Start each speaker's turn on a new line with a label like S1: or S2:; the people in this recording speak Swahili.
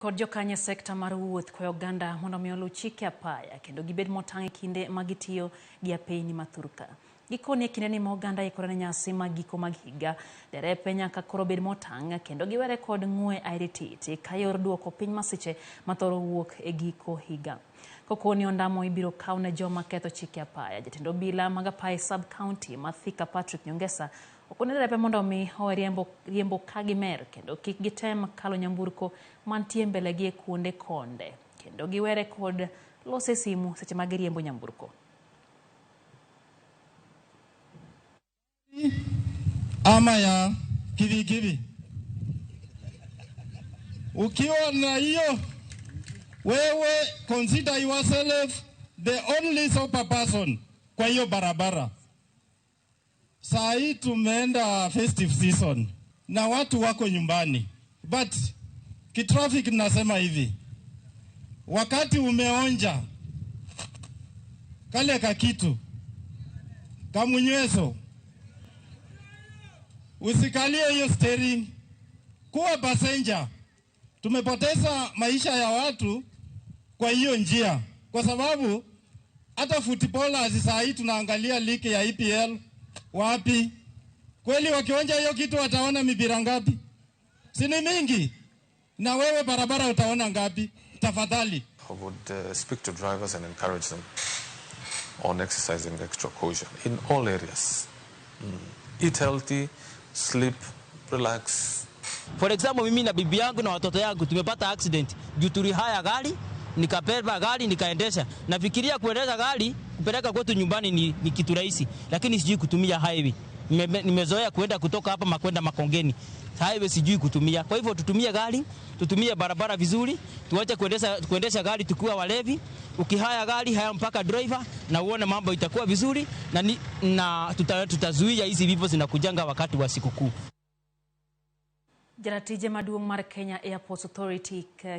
S1: Kod jokanye sekta mar wuoth koyo oganda mondo mi olu chike apaya kendo gibed motang' e kinde magitiyo gi apeyni mathurka. Gikoni e kinde ni oganda ikore ne nyasi mag giko mag higa, derepe nyaka koro bed motang' kendo giwere kod ng'we airititi ka yor duoko piny masiche mathoro wuok e giko higa. Kokoni ondamo ibiro kaw ne joma ketho chike apaya. Jatend obila mag apaya sub county Mathika Patrick Nyongesa okone derepe mondo mi riembo kagimer kendo kik gitem kalo nyamburko mantie mbele gi e kuonde konde kendo giwere kod lose simu seche mag riembo nyamburko.
S2: Ama ya kivi. Ukiwa na hiyo, wewe consider yourself the only sober person kwa hiyo barabara. Saa hii tumeenda festive season na watu wako nyumbani. But kitraffic nasema hivi, wakati umeonja kale kakitu kamunyweso, usikalie hiyo steering, kuwa passenger. Tumepoteza maisha ya watu kwa hiyo njia, kwa sababu hata footballers saa hii tunaangalia ligi ya EPL wapi. Kweli wakionja hiyo kitu wataona mipira ngapi? Si ni mingi? Na wewe barabara utaona ngapi? Tafadhali.
S3: I would speak to drivers and encourage them on exercising extra caution in all areas. Eat healthy, sleep, relax.
S4: For example, mimi na bibi yangu na watoto yangu tumepata accident. Juu tulihaya gari, nikabeba gari, nikaendesha. Nafikiria kuendesha gari, kupeleka kwetu nyumbani ni kitu rahisi, lakini sijui kutumia highway. Nimezoea kuenda kutoka hapa makwenda Makongeni. Highway sijui kutumia. Kwa hivyo tutumie gari, tutumie barabara vizuri, tuache kuendesha gari tukiwa walevi. Ukihaya gari haya mpaka driver na uone mambo itakuwa vizuri na tutazuia hizi vifo zinakujanga wakati wa sikukuu.
S1: Jaratije maduong' mar Kenya Airports Authority